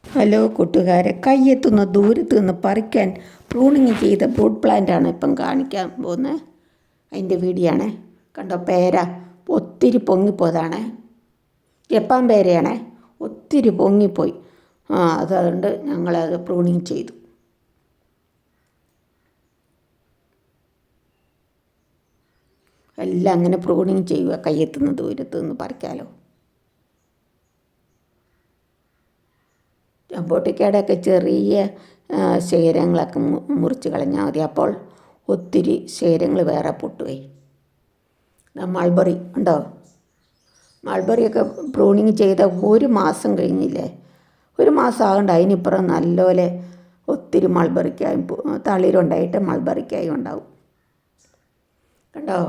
Hello കൂട്ടുകാരെ, കയ്യെത്തുന്ന ദൂരത്ത് നിന്ന് പറിക്കാൻ പ്രൂണിങ് ചെയ്ത ഫ്രൂട്ട് പ്ലാന്റാണ് ഇപ്പം കാണിക്കാൻ പോകുന്നത്. അതിൻ്റെ വീഡിയോ ആണേ. കണ്ടോ, പേര ഒത്തിരി പൊങ്ങിപ്പോയതാണേ. ജപ്പാൻ പേരയാണേ, ഒത്തിരി പൊങ്ങിപ്പോയി. അതുകൊണ്ട് ഞങ്ങളത് പ്രൂണിങ് ചെയ്തു. എല്ലാം അങ്ങനെ പ്രൂണിങ് ചെയ്യുക, കയ്യെത്തുന്ന ദൂരത്ത് നിന്ന് പറിക്കാമല്ലോ. പൊട്ടിക്കയുടെയൊക്കെ ചെറിയ ശേഖരങ്ങളൊക്കെ മുറിച്ച് കളഞ്ഞാൽ മതി. അപ്പോൾ ഒത്തിരി ശേഖരങ്ങൾ വേറെ പൊട്ടുകയെ. മൾബറി ഉണ്ടോ, മൾബറിയൊക്കെ പ്രൂണിങ് ചെയ്ത 1 മാസം കഴിഞ്ഞില്ലേ, 1 മാസം ആകണ്ട, അതിനിപ്പുറം നല്ലപോലെ ഒത്തിരി മൾബറിക്കായും തളിരുണ്ടായിട്ട് മൾബറിക്കായും ഉണ്ടാവും. കണ്ടോ,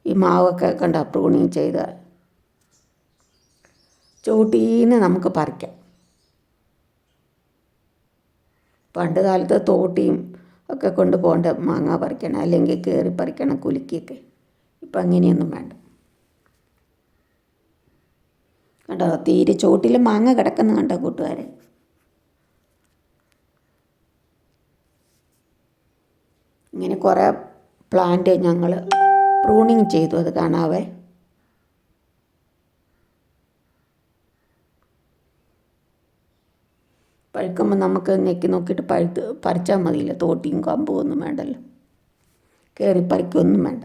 ഈ മാവൊക്കെ കണ്ടോ പ്രൂണിങ് ചെയ്ത ചോട്ടീന്ന് നമുക്ക് പറിക്കാം. പണ്ട് കാലത്ത് തോട്ടിയും ഒക്കെ കൊണ്ട് പോകേണ്ട മാങ്ങ പറിക്കണം, അല്ലെങ്കിൽ കയറി പറിക്കണം കുലുക്കിയൊക്കെ. ഇപ്പം അങ്ങനെയൊന്നും വേണ്ട. കണ്ടോ, തീരെ ചോട്ടിൽ മാങ്ങ കിടക്കുന്ന കണ്ടോ കൂട്ടുകാരെ. ഇങ്ങനെ കുറേ പ്ലാന്റ് ഞങ്ങൾ പ്രൂണിങ് ചെയ്തു, അത് കാണാവേ. പഴുക്കുമ്പോൾ നമുക്ക് ഞെക്കി നോക്കിയിട്ട് പറിച്ചാൽ മതിയില്ല. തോട്ടിയും കമ്പും ഒന്നും വേണ്ടല്ലോ, കയറി പറിക്കൊന്നും വേണ്ട.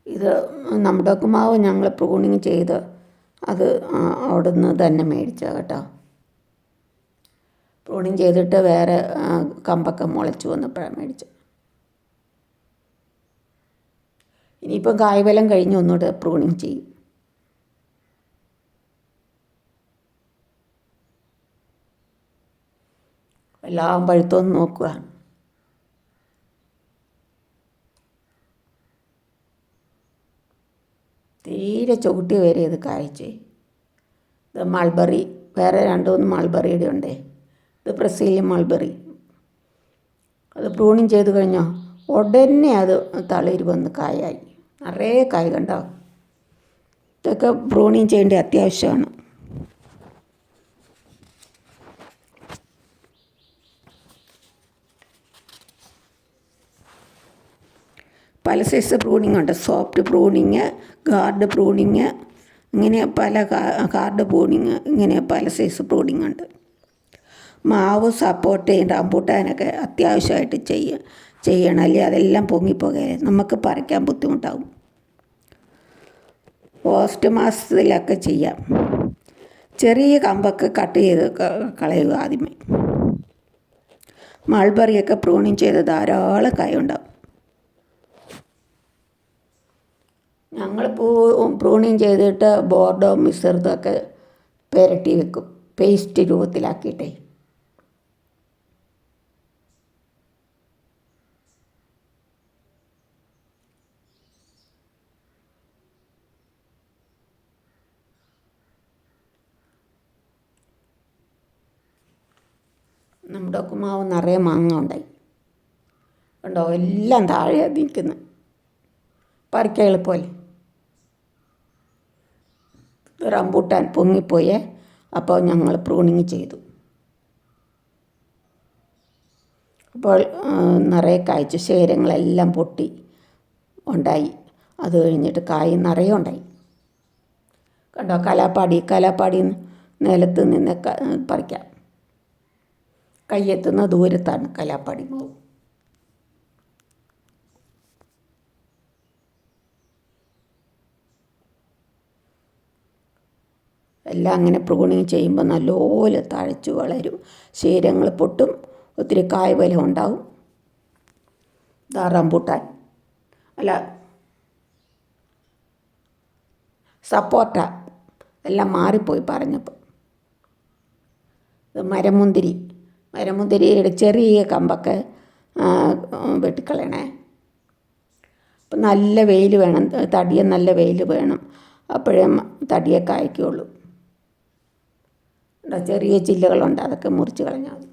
ഇത് നമ്മുടെ മാവ് ഞങ്ങൾ പ്രൂണിങ് ചെയ്ത് അത് അവിടെ നിന്ന് തന്നെ മേടിച്ചതാണ് കേട്ടോ. പ്രൂണിങ് ചെയ്തിട്ട് വേറെ കമ്പൊക്കെ മുളച്ച് വന്നപ്പോഴാണ് മേടിച്ചത്. ഇനിയിപ്പം കായ്ഫലം കഴിഞ്ഞ് ഒന്നുകൂടെ പ്രൂണിങ് ചെയ്യും. എല്ലാം പഴുത്തൊന്ന് നോക്കുക. തീരെ ചവിട്ടി വരെ ഇത് കായ്ച്ചേ. ഇത് മൾബറി, വേറെ 2-3 മൾബറിയുടെ ഉണ്ടേ. ഇത് ബ്രസീലിയൻ മൾബറി. അത് പ്രൂണിങ് ചെയ്ത് കഴിഞ്ഞാൽ ഉടനെ അത് തളിര് വന്ന് കായായി, നിറയെ കായ്. കണ്ടോ, ഇതൊക്കെ പ്രൂണിങ് ചെയ്യേണ്ട അത്യാവശ്യമാണ്. പല സൈസ് പ്രൂണിങ് ഉണ്ട്. സോഫ്റ്റ് പ്രൂണിങ്, ഗാർഡ് പ്രൂണിങ്, ഇങ്ങനെ പല ഹാർഡ് പ്രൂണിങ്, ഇങ്ങനെ പല സൈസ് പ്രൂണിങ് ഉണ്ട്. മാവ്, സപ്പോർട്ടയും റംബൂട്ടാനൊക്കെ അത്യാവശ്യമായിട്ട് ചെയ്യണം, അല്ലെങ്കിൽ അതെല്ലാം പൊങ്ങിപ്പോകേ, നമുക്ക് പറിക്കാൻ ബുദ്ധിമുട്ടാവും. ഓഗസ്റ്റ് മാസത്തിലൊക്കെ ചെയ്യാം. ചെറിയ കമ്പൊക്കെ കട്ട് ചെയ്ത് കളയുക ആദ്യമേ. മൾബറിയൊക്കെ പ്രൂണിങ് ചെയ്ത് ധാരാളം കായുണ്ടാവും. ഞങ്ങൾ പ്രൂണിങ് ചെയ്തിട്ട് ബോർഡോ മിശ്രിതമൊക്കെ പുരട്ടി വെക്കും, പേസ്റ്റ് രൂപത്തിലാക്കിയിട്ടേ. നമ്മുടെ മാവ് നിറയെ മാങ്ങ ഉണ്ടായി. കണ്ടോ, എല്ലാം താഴെ നിൽക്കുന്നു, പറിക്കാൻ എളുപ്പമല്ലേ. റംബൂട്ടാൻ പൊങ്ങിപ്പോയേ, അപ്പോൾ ഞങ്ങൾ പ്രൂണിങ് ചെയ്തു. അപ്പോൾ നിറയെ കായ്ച്ചു, ശേഖരങ്ങളെല്ലാം പൊട്ടി ഉണ്ടായി. അത് കഴിഞ്ഞിട്ട് കായ് നിറയെ ഉണ്ടായി. കണ്ടോ, കലാപ്പാടി നിലത്ത് നിന്ന് പറിക്കാം. കയ്യെത്തുന്ന ദൂരത്താണ് കലാപ്പാടി മാവ്. എല്ലാം അങ്ങനെ പ്രൂണിങ് ചെയ്യുമ്പോൾ നല്ലപോലെ തഴച്ചു വളരും, ശേഖരങ്ങൾ പൊട്ടും, ഒത്തിരി കായ്ഫലം ഉണ്ടാവും. റംബൂട്ടാൻ അല്ല, സപ്പോർട്ട, എല്ലാം മാറിപ്പോയി പറഞ്ഞപ്പോൾ. ഇത് മരമുന്തിരിയുടെ ചെറിയ കമ്പൊക്കെ വെട്ടിക്കളയണേ. അപ്പം നല്ല വെയിൽ വേണം, തടിയെ നല്ല വെയിൽ വേണം, അപ്പോഴേ തടിയെ കായ്ക്കുള്ളൂ. ചെറിയ ചില്ലകളുണ്ട്, അതൊക്കെ മുറിച്ച് കളഞ്ഞാൽ മതി.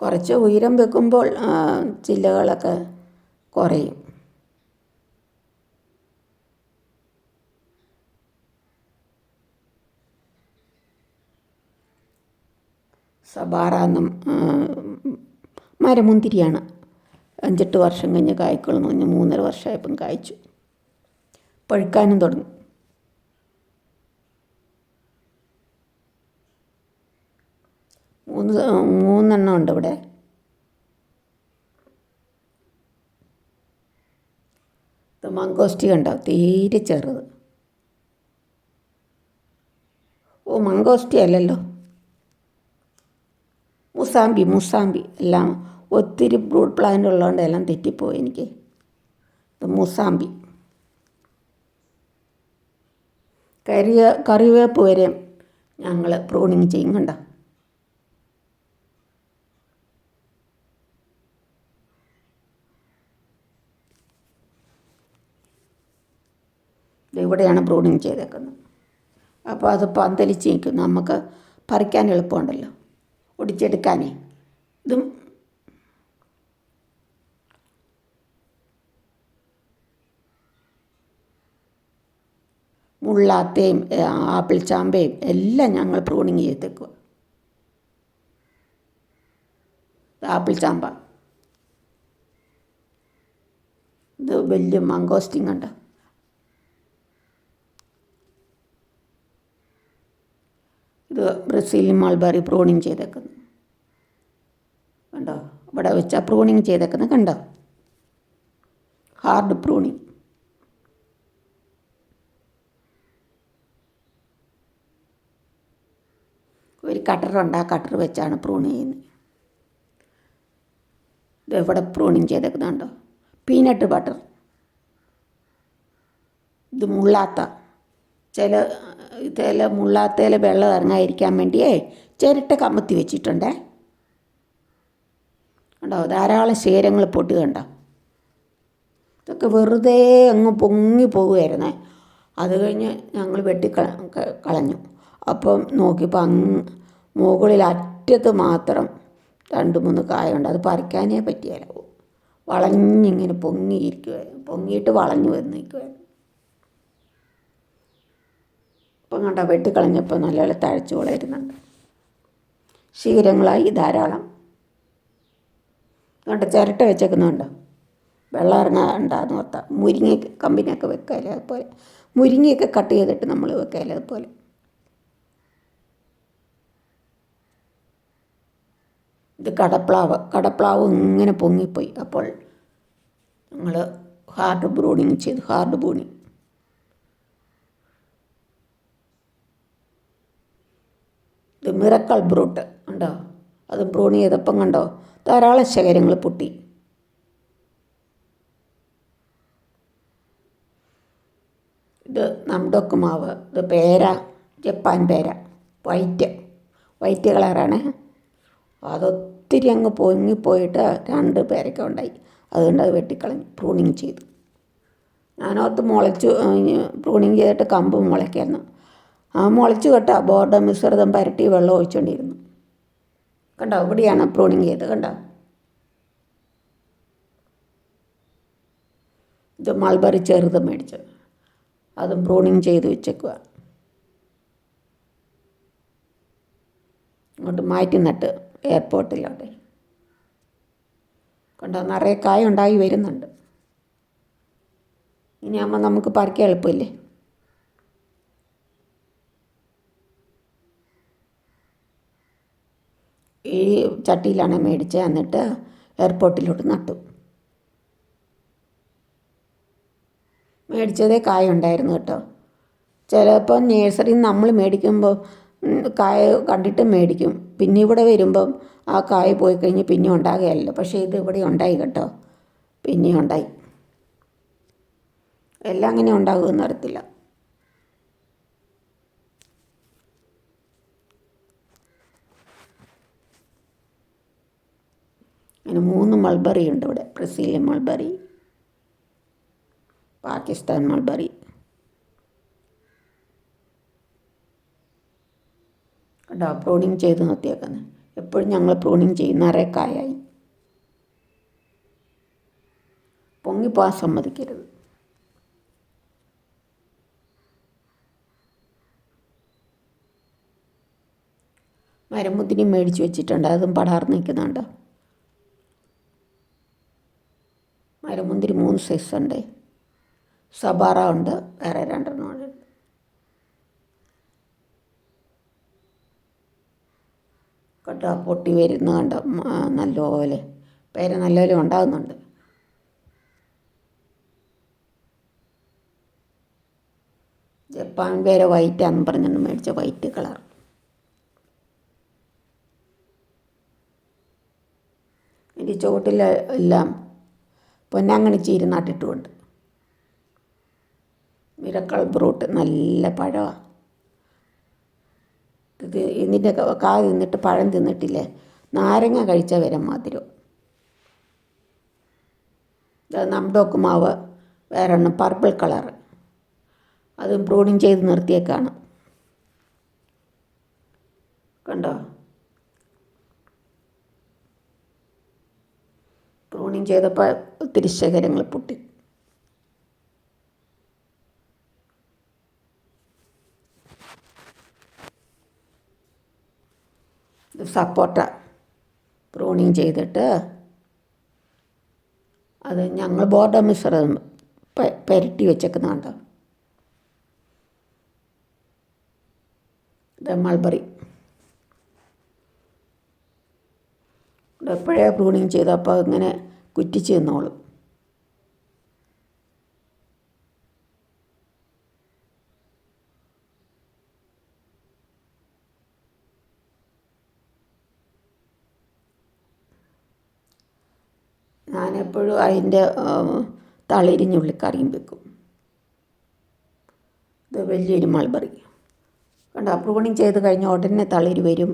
കുറച്ച് ഉയരം വെക്കുമ്പോൾ ചില്ലകളൊക്കെ കുറയും. സബാറ എന്നും മരമുന്തിരിയാണ്. 5-8 വർഷം കഴിഞ്ഞ് കായ്ക്കൊള്ളുന്നു. ഇനി 3.5 വർഷമായപ്പം കായ്ച്ചു, പഴുക്കാനും തുടങ്ങി. മൂന്നെണ്ണം ഉണ്ട് ഇവിടെ. ഇത് മംഗോസ്റ്റി കണ്ടോ, തീരെ ചെറുത്. ഓ, മംഗോസ്റ്റി അല്ലല്ലോ, മുസാമ്പി. എല്ലാം ഒത്തിരി ഫ്രൂട്ട് പ്ലാന്റ് ഉള്ളതുകൊണ്ട് എല്ലാം തെറ്റിപ്പോയി എനിക്ക്. ഇത് മുസാമ്പി. കറിവേപ്പ് വരെ ഞങ്ങൾ പ്രൂണിങ് ചെയ്യും. കണ്ടോ, ഇവിടെയാണ് പ്രൂണിങ് ചെയ്തേക്കുന്നത്. അപ്പോൾ അത് പന്തലിച്ച് നിൽക്കും, നമുക്ക് പറിക്കാൻ എളുപ്പമുണ്ടല്ലോ, ഒടിച്ചെടുക്കാനേ. ഇതും മുള്ളാത്തയും ആപ്പിൾ ചാമ്പയും എല്ലാം ഞങ്ങൾ പ്രൂണിങ് ചെയ്തേക്കുക. ആപ്പിൾ ചാമ്പ, ഇത് വലിയ മംഗോസ്റ്റിൻ കണ്ടോ. ഇത് ബ്രസീലിയൻ മൾബറി പ്രൂണിങ് ചെയ്തേക്കുന്നു കണ്ടോ. ഇവിടെ വെച്ചാൽ പ്രൂണിങ് ചെയ്തേക്കുന്നത് കണ്ടോ, ഹാർഡ് പ്രൂണിങ്. ഒരു കട്ടറുണ്ട്, ആ കട്ടർ വെച്ചാണ് പ്രൂൺ ചെയ്യുന്നത്. ഇത് ഇവിടെ പ്രൂണിങ് ചെയ്തേക്കുന്നുണ്ടോ, പീനട്ട് ബട്ടർ. ഇത് മുള്ളാത്ത ചില മുള്ളാത്തയിൽ വെള്ളം ഇറങ്ങാതിരിക്കാൻ വേണ്ടിയേ ചിരട്ട കമത്തി വെച്ചിട്ടുണ്ടേ. കണ്ടോ, ധാരാളം ശേരങ്ങൾ പൊട്ടി കണ്ടോ. ഇതൊക്കെ വെറുതെ അങ്ങ് പൊങ്ങി പോകുമായിരുന്നേ. അത് കഴിഞ്ഞ് ഞങ്ങൾ കളഞ്ഞു. അപ്പം നോക്കിയപ്പോൾ മുകളിൽ അറ്റത്ത് മാത്രം 2-3 കായുണ്ട്. അത് പറിക്കാനേ പറ്റിയല്ല, വളഞ്ഞിങ്ങനെ പൊങ്ങിയിട്ട് വളഞ്ഞു വന്നിരിക്കുമായിരുന്നു. ഇപ്പം കണ്ടോ, വെട്ടിക്കളഞ്ഞപ്പോൾ നല്ല തഴച്ചു വളരുന്നുണ്ട്, ശീലങ്ങളായി ധാരാളം. കണ്ടോ, ചിരട്ട വെച്ചേക്കുന്നുണ്ടോ, വെള്ളം ഇറങ്ങാണ്ടാന്ന് ഓർത്താൽ. മുരിങ്ങ കമ്പിനൊക്കെ വെക്കാല്ലേ അതുപോലെ, മുരിങ്ങയൊക്കെ കട്ട് ചെയ്തിട്ട് നമ്മൾ വെക്കാല്ലേ അതുപോലെ. ഇത് കടപ്ലാവ് ഇങ്ങനെ പൊങ്ങിപ്പോയി. അപ്പോൾ ഞങ്ങൾ ഹാർഡ് പ്രൂണിങ് ചെയ്തു. ഇത് മിറക്കിൾ ബ്രൂട്ട് ഉണ്ടോ, അത് പ്രൂൺ ചെയ്തപ്പം കണ്ടോ ധാരാളം ശകരങ്ങൾ പൊട്ടി. ഇത് നംഡോക്ക് മാവ്. ഇത് പേര, ജപ്പാൻ പേര, വൈറ്റ് കളറാണ്. അതൊത്തിരി അങ്ങ് പൊങ്ങിപ്പോയിട്ട് 2 പേരൊക്കെ ഉണ്ടായി. അതുകൊണ്ട് അത് വെട്ടിക്കളഞ്ഞു, പ്രൂണിങ് ചെയ്തു. ഞാനോർത്ത് പ്രൂണിങ് ചെയ്തിട്ട് കമ്പ് മുളയ്ക്കായിരുന്നു. മുളച്ചു കേട്ടോ, ബോർഡർ മിശ്രിതം പരട്ടി വെള്ളം ഒഴിച്ചുകൊണ്ടിരുന്നു. കണ്ടോ, ഇവിടെയാണ് പ്രൂണിങ് ചെയ്ത് കണ്ടോ. ഇത് മൾബറി ചെറുത് മേടിച്ചത്, അതും പ്രൂണിങ് ചെയ്ത് വെച്ചേക്കുക. അങ്ങോട്ട് മാറ്റി നട്ട് എയർപോർട്ടിലോട്ടെ. കണ്ടോ, നിറയെ കായ ഉണ്ടായി വരുന്നുണ്ട്. ഇനിയാകുമ്പോൾ നമുക്ക് പറിക്കാൻ എളുപ്പമില്ലേ. ഈ ചട്ടിയിലാണ് മേടിച്ചത്. എന്നിട്ട് എയർപോർട്ടിലോട്ട് നട്ടു. മേടിച്ചതേ കായ ഉണ്ടായിരുന്നു കേട്ടോ. ചിലപ്പോൾ നേഴ്സറിയിൽ നിന്ന് നമ്മൾ മേടിക്കുമ്പോൾ കായ കണ്ടിട്ട് മേടിക്കും, പിന്നെ ഇവിടെ വരുമ്പം ആ കായ പോയി കഴിഞ്ഞ് പിന്നെ ഉണ്ടാകുകയല്ലോ. പക്ഷേ ഇത് ഇവിടെ ഉണ്ടായി കേട്ടോ, പിന്നെ ഉണ്ടായി. എല്ലാം അങ്ങനെ ഉണ്ടാകുമെന്ന് അറിയത്തില്ല. അങ്ങനെ 3 മൾബറി ഉണ്ട് ഇവിടെ. Brazilian mulberry, Pakistan mulberry. കേട്ടോ, പ്രൂണിങ് ചെയ്ത് നിർത്തിയേക്കുന്നത്. എപ്പോഴും ഞങ്ങൾ പ്രൂണിങ് ചെയ്യും. നിറയെ കായായി. പൊങ്ങിപ്പോകാൻ സമ്മതിക്കരുത്. മരമുന്തിരി മേടിച്ച് വെച്ചിട്ടുണ്ട്, അതും പടർന്ന് നിൽക്കുന്നുണ്ട്. മരമുന്തിരി 3 സൈസ് ഉണ്ട്. സബാറ ഉണ്ട്, വേറെ 2 ഉണ്ട്. കേട്ടോ, പൊട്ടി വരുന്ന കണ്ടോ, നല്ലപോലെ പേര നല്ലപോലെ ഉണ്ടാകുന്നുണ്ട്. ജപ്പാൻ പേര വൈറ്റാന്ന് പറഞ്ഞിട്ട് മേടിച്ച വൈറ്റ് കളർ. ഇതിൻ്റെ ചുവട്ടിലെല്ലാം പൊന്നാങ്കണ്ണി ചീര നട്ടിട്ടുമുണ്ട്. മിറക്കൾ ബ്രൂട്ട് നല്ല പഴമാണ്. ഇത് ഇതിൻ്റെ കായ തിന്നിട്ട് പഴം തിന്നിട്ടില്ലേ, നാരങ്ങ കഴിച്ചാൽ വരെ മധുരം. ഇത് നംഡോക്ക് മാവ് വേറെ എണ്ണം പർപ്പിൾ കളറ്, അതും പ്രൂണിങ് ചെയ്ത് നിർത്തിയേക്കാണ്. കണ്ടോ, പ്രൂണിങ് ചെയ്തപ്പോൾ ഒത്തിരി ശേഖരങ്ങൾ പൊട്ടി. സപ്പോട്ട പ്രൂണിങ് ചെയ്തിട്ട് അത് ഞങ്ങൾ ബോർഡർ മിശ്രം പുരട്ടി വെച്ചേക്കുന്ന കണ്ടോ. ഇത് മൾബറി എപ്പോഴേ പ്രൂണിങ് ചെയ്തപ്പോൾ ഇങ്ങനെ കുറ്റിച്ച് നിന്നോളും. ഞാനെപ്പോഴും അതിൻ്റെ തളിരിഞ്ഞുള്ളി കറിയും വെക്കും. ഇത് വലിയൊരു മൾബറി കണ്ടോ, പ്രൂണിങ് ചെയ്ത് കഴിഞ്ഞ ഉടനെ തളിര് വരും,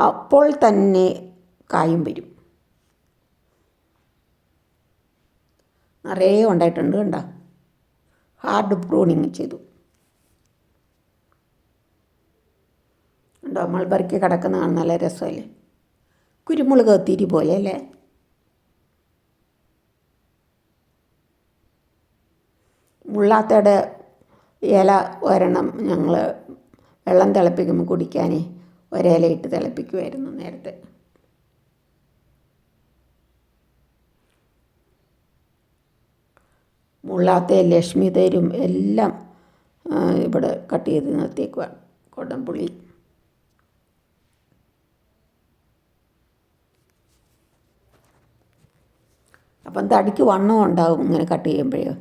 അപ്പോൾ തന്നെ കായും വരും. നിറയെ ഉണ്ടായിട്ടുണ്ട് കണ്ടോ, ഹാർഡ് പ്രൂണിങ് ചെയ്തു. കണ്ടോ, മൾബറിക്ക് കിടക്കുന്ന കാണാൻ നല്ല രസമല്ലേ, കുരുമുളക് തിരി പോലെ അല്ലേ. മുള്ളാത്തയുടെ ഇല ഒരെണ്ണം ഞങ്ങൾ വെള്ളം തിളപ്പിക്കുമ്പോൾ കുടിക്കാൻ ഒരിലയിട്ട് തിളപ്പിക്കുമായിരുന്നു നേരത്തെ. മുള്ളാത്ത ലക്ഷ്മി തരും എല്ലാം ഇവിടെ കട്ട് ചെയ്ത് നിർത്തിയേക്കുവാണ്. കൊടംപുളി അപ്പം തടിക്ക് വണ്ണം ഉണ്ടാകും ഇങ്ങനെ കട്ട് ചെയ്യുമ്പോഴേ.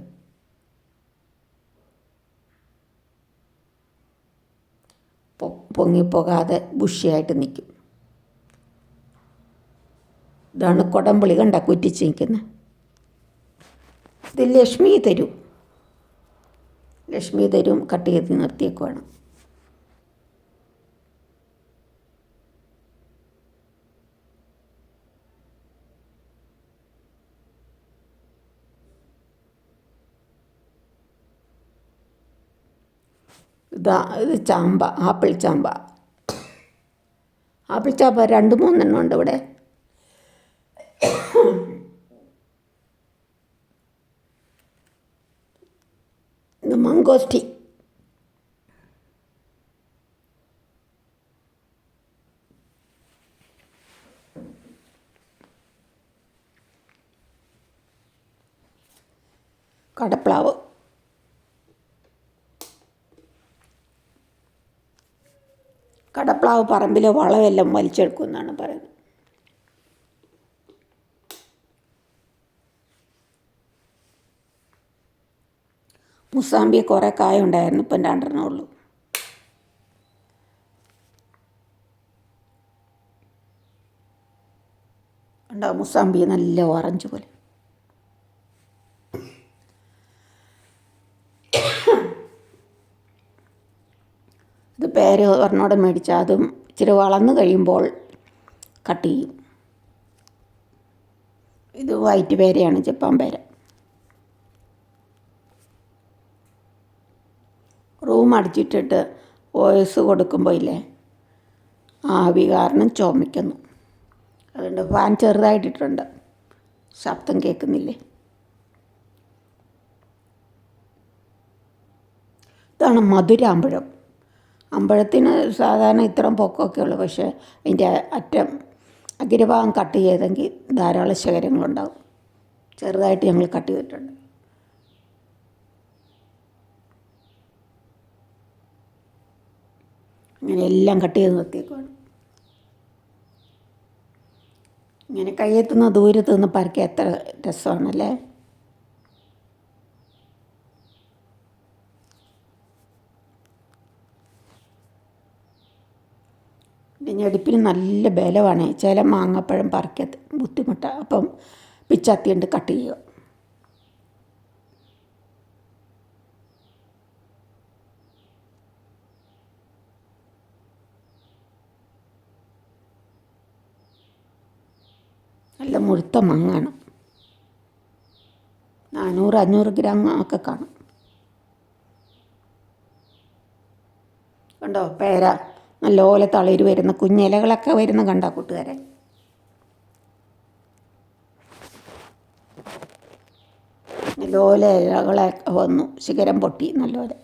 പൊങ്ങിപ്പോകാതെ ബുഷിയായിട്ട് നിൽക്കും. ഇതാണ് കൊടംപുളി കണ്ട കുറ്റിച്ച് നിൽക്കുന്നത്. ഇത് ലക്ഷ്മി തരും കട്ട് ചെയ്ത് നിർത്തിയേക്കുവാണ്. ഇത് ചാമ്പ, ആപ്പിൾ ചാമ്പ 2-3 ഉണ്ട് ഇവിടെ. ഇത് മംഗോസ്റ്റി, കടപ്ലാവ്, കടപ്ലാവ് പറമ്പിലെ വളമെല്ലാം വലിച്ചെടുക്കുമെന്നാണ് പറയുന്നത്. മുസാമ്പി കുറേ കായ ഉണ്ടായിരുന്നു, ഇപ്പം 2 ഉള്ളൂ. ഉണ്ടാവും മുസാമ്പി നല്ല ഓറഞ്ച് പോലെ. ഇത് പേര് ഒരെണ്ണോടെ മേടിച്ചാൽ അതും ഇച്ചിരി വളർന്നു കഴിയുമ്പോൾ കട്ട് ചെയ്യും. ഇത് വൈറ്റ് പേരയാണ്, ജപ്പാൻ പേര. റൂം അടിച്ചിട്ടിട്ട് വോയിസ് കൊടുക്കുമ്പോൾ ഇല്ലേ, ആവി കാരണം ചുമയ്ക്കുന്നു. അതുകൊണ്ട് ഫാൻ ചെറുതായിട്ടിട്ടുണ്ട്, ശബ്ദം കേൾക്കുന്നില്ലേ. ഇതാണ് മധുരാമ്പഴം. അമ്പഴത്തിന് സാധാരണ ഇത്രയും പൊക്കമൊക്കെ ഉള്ളൂ, പക്ഷേ അതിൻ്റെ അഗ്രഭാഗം കട്ട് ചെയ്തെങ്കിൽ ധാരാളം ശേഖരങ്ങളുണ്ടാകും. ചെറുതായിട്ട് ഞങ്ങൾ കട്ട് ചെയ്തിട്ടുണ്ട്. ഇങ്ങനെ എല്ലാം കട്ട് ചെയ്ത് നിർത്തിയേക്കുവാണ്. ഇങ്ങനെ കയ്യെത്തുന്ന ദൂരത്ത് നിന്ന് പറിക്കാൻ എത്ര രസമാണല്ലേ. ഞെടുപ്പിന് നല്ല ബലമാണ്. ചില മാങ്ങപ്പഴം പറിക്കാൻ ബുദ്ധിമുട്ടാണ്. അപ്പം പിച്ചാത്തി കൊണ്ട് കട്ട് ചെയ്യുക. നല്ല മുഴുത്ത മാങ്ങാണ്. 400-500 ഗ്രാം ഒക്കെ കാണും. കണ്ടോ പേര നല്ലപോലെ തളിര് വരുന്ന കുഞ്ഞിലകളൊക്കെ വരുന്ന കണ്ടോ കൂട്ടുകാരെ. നല്ലപോലെ ഇലകളൊക്കെ വന്നു, ശിഖരം പൊട്ടി നല്ലപോലെ.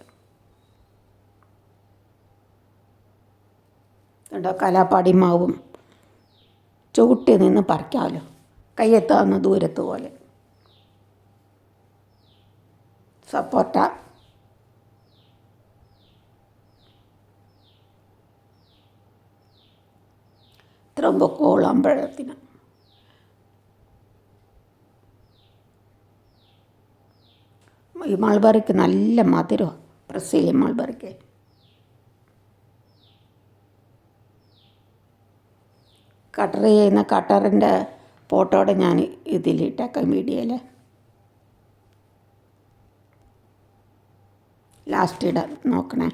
കണ്ടോ കലാപ്പാടി മാവും ചുവട്ടി നിന്ന് പറിക്കാമല്ലോ, കയ്യെത്താവുന്ന ദൂരത്ത് പോലെ. സപ്പോട്ട, ഇത്രയും പൊക്കമുള്ള അമ്പഴത്തിന്. ഈ മൾബറിക്ക് നല്ല മധുരമാണ്, ബ്രസീലിയൻ മൾബറിക്ക്. കട്ടർ ചെയ്യുന്ന കട്ടറിൻ്റെ ഫോട്ടോടെ ഞാൻ ഇതിലിട്ടേക്കാം വീഡിയോയിൽ. ലാസ്റ്റ് ഇടാൻ നോക്കണേ.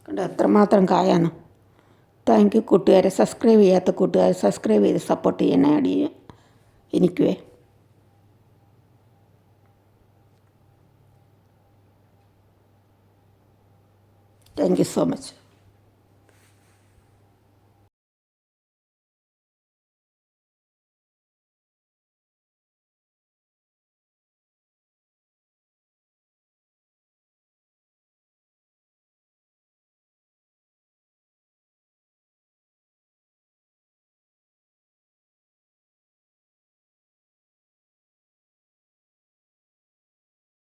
കണ്ടോ എത്രമാത്രം കായാണ്. താങ്ക് യു കൂട്ടുകാരെ. സബ്സ്ക്രൈബ് ചെയ്യാത്ത കൂട്ടുകാരെ സബ്സ്ക്രൈബ് ചെയ്ത് സപ്പോർട്ട് ചെയ്യണേ എനിക്കുവേ. Thank you so much.